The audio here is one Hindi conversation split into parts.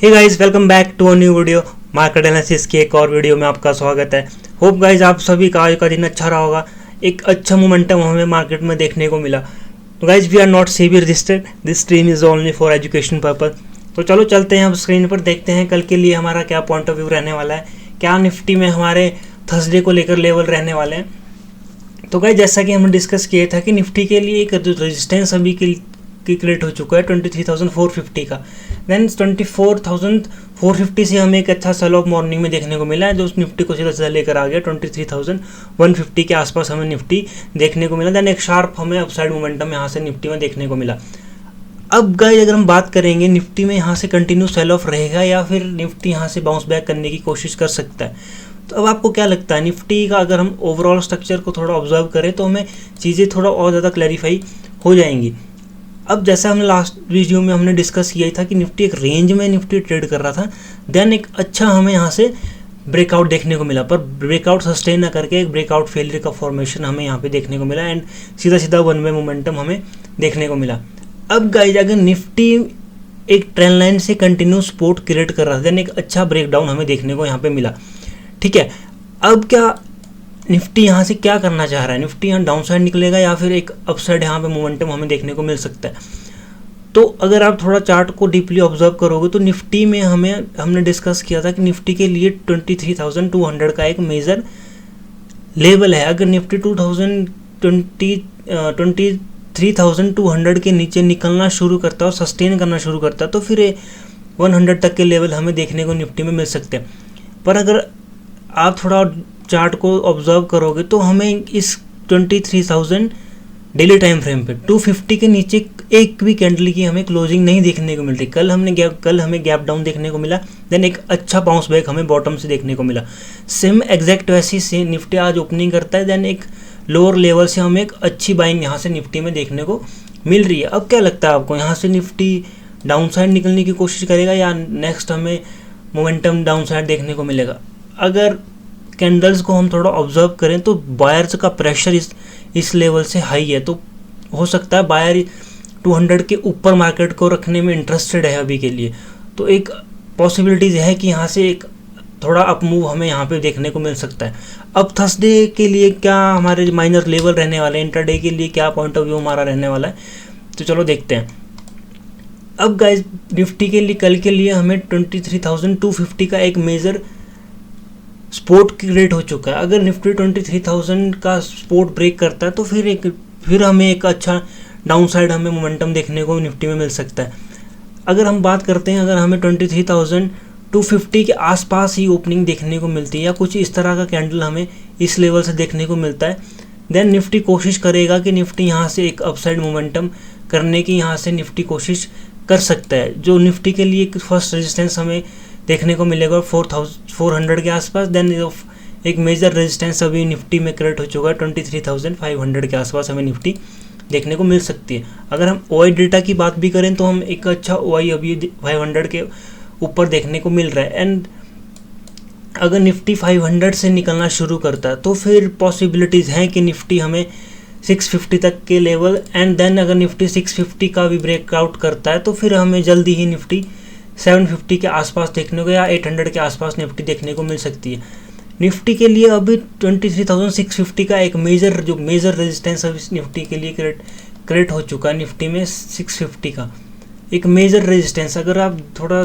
Hey guys, welcome back to a new video. Market analysis की एक और वीडियो में आपका स्वागत है। होप गाइस आप सभी का आज का दिन अच्छा रहा होगा। एक अच्छा मोमेंटम हमें मार्केट में देखने को मिला। तो guys we are not SEBI registered, this stream is only for education purpose. तो चलो चलते हैं, अब स्क्रीन पर देखते हैं कल के लिए हमारा क्या पॉइंट ऑफ व्यू रहने वाला है, क्या निफ्टी में हमारे थर्सडे को लेकर लेवल रहने वाले हैं। तो गाइस जैसा कि हमने डिस्कस किया था कि निफ्टी के लिए एक रेजिस्टेंस अभी की क्रिएट हो चुका है 23,450 का। देन 24,450 से हमें एक अच्छा सेल ऑफ मॉर्निंग में देखने को मिला है, जो उस निफ्टी को सीधा सीधा लेकर आ गया 23,150 के आसपास हमें निफ्टी देखने को मिला। देन एक शार्प हमें अपसाइड मोमेंटम यहाँ से निफ्टी में देखने को मिला। अब गाइस अगर हम बात करेंगे निफ्टी में यहाँ से कंटिन्यू सेल ऑफ रहेगा या फिर निफ्टी यहाँ से बाउंस बैक करने की कोशिश कर सकता है। तो अब आपको क्या लगता है निफ्टी का, अगर हम ओवरऑल स्ट्रक्चर को थोड़ा ऑब्जर्व करें तो हमें चीज़ें थोड़ा और ज़्यादा क्लैरिफाई हो जाएंगी। अब जैसा हमने लास्ट वीडियो में हमने डिस्कस किया था कि निफ्टी एक रेंज में निफ्टी ट्रेड कर रहा था, देन एक अच्छा हमें यहाँ से ब्रेकआउट देखने को मिला, पर ब्रेकआउट सस्टेन ना करके एक ब्रेकआउट फेलियर का फॉर्मेशन हमें यहाँ पे देखने को मिला एंड सीधा सीधा वन वे मोमेंटम हमें देखने को मिला। अब गाइस अगर निफ्टी एक ट्रेंड लाइन से कंटिन्यू सपोर्ट क्रिएट कर रहा था, देन एक अच्छा ब्रेकडाउन हमें देखने को यहाँ पे मिला। ठीक है, अब क्या निफ्टी यहाँ से क्या करना चाह रहा है, निफ्टी यहाँ डाउन साइड निकलेगा या फिर एक अपसाइड यहाँ पे मोमेंटम हमें देखने को मिल सकता है। तो अगर आप थोड़ा चार्ट को डीपली ऑब्जर्व करोगे तो निफ्टी में हमने डिस्कस किया था कि निफ्टी के लिए 23,200 का एक मेजर लेवल है। अगर निफ्टी 23,200 के नीचे निकलना शुरू करता है और सस्टेन करना शुरू करता है तो फिर 100 तक के लेवल हमें देखने को निफ्टी में मिल सकते हैं। पर अगर आप थोड़ा चार्ट को ऑब्जर्व करोगे तो हमें इस 23,000 डेली टाइम फ्रेम पे 250 के नीचे एक भी कैंडल की हमें क्लोजिंग नहीं देखने को मिल रही। कल हमें गैप डाउन देखने को मिला, देन एक अच्छा बाउंस बैक हमें बॉटम से देखने को मिला। सेम एग्जैक्ट वैसी से निफ्टी आज ओपनिंग करता है, देन एक लोअर लेवल से हमें एक अच्छी बाइंग यहाँ से निफ्टी में देखने को मिल रही है। अब क्या लगता है आपको, यहाँ से निफ्टी डाउन साइड निकलने की कोशिश करेगा या नेक्स्ट हमें मोमेंटम डाउन साइड देखने को मिलेगा? अगर कैंडल्स को हम थोड़ा ऑब्जर्व करें तो बायर्स का प्रेशर इस लेवल से हाई है, तो हो सकता है बायर 200 के ऊपर मार्केट को रखने में इंटरेस्टेड है अभी के लिए। तो एक पॉसिबिलिटीज़ है कि यहाँ से एक थोड़ा अप मूव हमें यहाँ पे देखने को मिल सकता है। अब थर्सडे के लिए क्या हमारे माइनर लेवल रहने वाले हैं, इंटरडे के लिए क्या पॉइंट ऑफ व्यू हमारा रहने वाला है, तो चलो देखते हैं। अब गाइस निफ्टी के लिए कल के लिए हमें 23,250 का एक मेजर सपोर्ट क्रिएट हो चुका है। अगर निफ्टी 23,000 का सपोर्ट ब्रेक करता है तो फिर हमें एक अच्छा डाउन साइड हमें मोमेंटम देखने को निफ्टी में मिल सकता है। अगर हम बात करते हैं, अगर हमें 23,250 के आसपास ही ओपनिंग देखने को मिलती है या कुछ इस तरह का कैंडल हमें इस लेवल से देखने को मिलता है, देन निफ्टी कोशिश करेगा कि निफ्टी यहाँ से एक अपसाइड मोमेंटम करने की यहाँ से निफ्टी कोशिश कर सकता है। जो निफ्टी के लिए एक फर्स्ट रेजिस्टेंस हमें देखने को मिलेगा 4,400 के आसपास, देन एक मेजर रेजिस्टेंस अभी निफ्टी में क्रिएट हो चुका है 23,500 के आसपास हमें निफ्टी देखने को मिल सकती है। अगर हम ओआई डेटा की बात भी करें तो हम एक अच्छा ओआई अभी 500 के ऊपर देखने को मिल रहा है एंड अगर निफ्टी 500 से निकलना शुरू करता है तो फिर पॉसिबिलिटीज़ हैं कि निफ्टी हमें 650 तक के लेवल एंड देन अगर निफ्टी 650 का भी ब्रेकआउट करता है तो फिर हमें जल्दी ही निफ्टी 750 के आसपास देखने को या 800 के आसपास निफ्टी देखने को मिल सकती है। निफ्टी के लिए अभी 23,650 का एक मेजर रेजिस्टेंस अभी निफ्टी के लिए क्रिएट हो चुका है। निफ्टी में 650 का एक मेजर रेजिस्टेंस अगर आप थोड़ा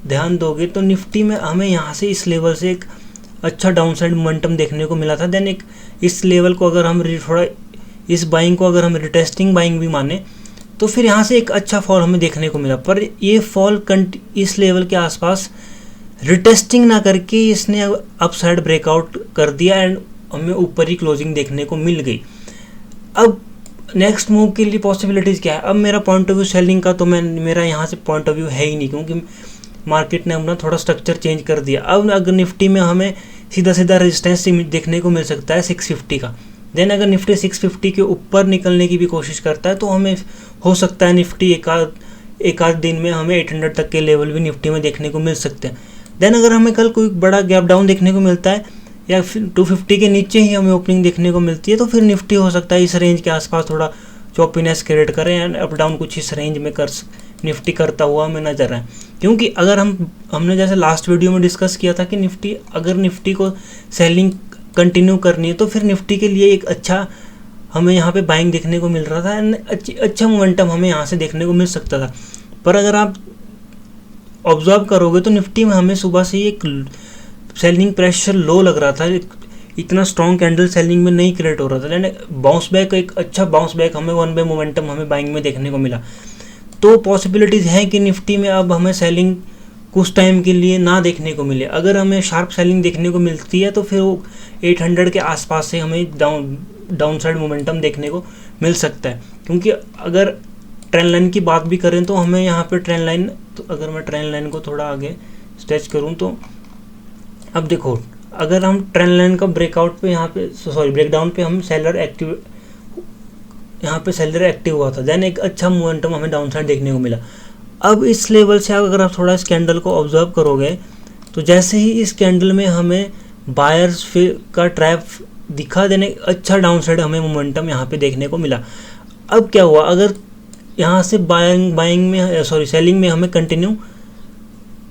ध्यान दोगे तो निफ्टी में हमें यहाँ से इस लेवल से एक अच्छा डाउन साइड मोमेंटम देखने को मिला था। देन एक इस लेवल को अगर हम थोड़ा इस बाइंग को अगर हम रिटेस्टिंग बाइंग भी माने तो फिर यहाँ से एक अच्छा फॉल हमें देखने को मिला, पर ये फॉल इस लेवल के आसपास रिटेस्टिंग ना करके इसने अपसाइड ब्रेकआउट कर दिया एंड हमें ऊपर ही क्लोजिंग देखने को मिल गई। अब नेक्स्ट मूव के लिए पॉसिबिलिटीज़ क्या है? अब मेरा पॉइंट ऑफ व्यू सेलिंग का तो मेरा यहाँ से पॉइंट ऑफ व्यू है ही नहीं, क्योंकि मार्केट ने अपना थोड़ा स्ट्रक्चर चेंज कर दिया। अब अगर निफ्टी में हमें सीधा सीधा रेजिस्टेंस देखने को मिल सकता है 650 का, देन अगर निफ्टी 650 के ऊपर निकलने की भी कोशिश करता है तो हमें हो सकता है निफ्टी एक आध दिन में हमें 800 तक के लेवल भी निफ्टी में देखने को मिल सकते हैं। देन अगर हमें कल कोई बड़ा गैप डाउन देखने को मिलता है या फिर 250 के नीचे ही हमें ओपनिंग देखने को मिलती है तो फिर निफ्टी हो सकता है इस रेंज के आसपास थोड़ा चॉपीनेस क्रिएट करें एंड अप डाउन कुछ इस रेंज में निफ्टी करता हुआ हमें नजर आए। क्योंकि अगर हमने जैसे लास्ट वीडियो में डिस्कस किया था कि निफ्टी को सेलिंग कंटिन्यू करनी है तो फिर निफ्टी के लिए एक अच्छा हमें यहाँ पे बाइंग देखने को मिल रहा था एंड अच्छा मोमेंटम हमें यहाँ से देखने को मिल सकता था। पर अगर आप ऑब्जर्व करोगे तो निफ्टी में हमें सुबह से ही एक सेलिंग प्रेशर लो लग रहा था, इतना स्ट्रॉन्ग कैंडल सेलिंग में नहीं क्रिएट हो रहा था, यानी बाउंस बैक, एक अच्छा बाउंस बैक हमें वन वे मोमेंटम हमें बाइंग में देखने को मिला। तो पॉसिबिलिटीज़ हैं कि निफ्टी में अब हमें सेलिंग कुछ टाइम के लिए ना देखने को मिले। अगर हमें शार्प सेलिंग देखने को मिलती है तो फिर वो 800 के आसपास से हमें डाउन साइड मोमेंटम देखने को मिल सकता है। क्योंकि अगर ट्रेंड लाइन की बात भी करें तो हमें यहाँ पे ट्रेंड लाइन, तो अगर मैं ट्रेंड लाइन को थोड़ा आगे स्ट्रेच करूँ तो अब देखो, अगर हम ट्रेंड लाइन का ब्रेकआउट पे यहाँ पे ब्रेकडाउन पे हम सेलर एक्टिव हुआ था, देन एक अच्छा मोमेंटम हमें डाउन साइड देखने को मिला। अब इस लेवल से अगर आप थोड़ा इस कैंडल को ऑब्जर्व करोगे तो जैसे ही इस कैंडल में हमें बायर्स का ट्रैप दिखा, देने अच्छा डाउन साइड हमें मोमेंटम यहाँ पे देखने को मिला। अब क्या हुआ, अगर यहाँ से सेलिंग में हमें कंटिन्यू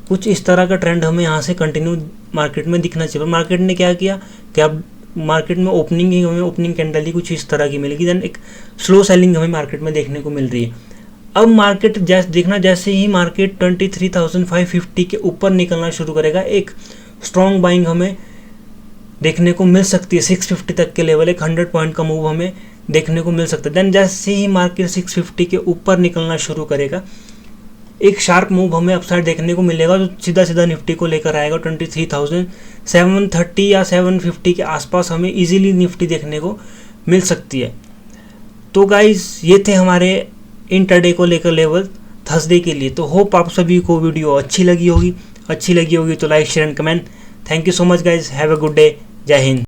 कुछ इस तरह का ट्रेंड हमें यहाँ से कंटिन्यू मार्केट में दिखना चाहिए। पर मार्केट ने क्या किया कि अब मार्केट में ओपनिंग कैंडल ही कुछ इस तरह की मिलेगी, देन एक स्लो सेलिंग हमें मार्केट में देखने को मिल रही है। अब मार्केट जैसे ही मार्केट 23,550 के ऊपर निकलना शुरू करेगा, एक स्ट्रॉन्ग बाइंग हमें देखने को मिल सकती है 650 तक के लेवल, एक 100 पॉइंट का मूव हमें देखने को मिल सकता है। देन जैसे ही मार्केट 650 के ऊपर निकलना शुरू करेगा, एक शार्प मूव हमें अपसाइड देखने को मिलेगा जो सीधा निफ्टी को लेकर आएगा 23,730 या 750 के आसपास हमें इजीली निफ्टी देखने को मिल सकती है। तो गाइस, ये थे हमारे इंटरडे को लेकर लेवल थर्सडे के लिए। तो होप आप सभी को वीडियो अच्छी लगी होगी तो like share and comment. Thank you so much guys, have a good day, जय हिंद।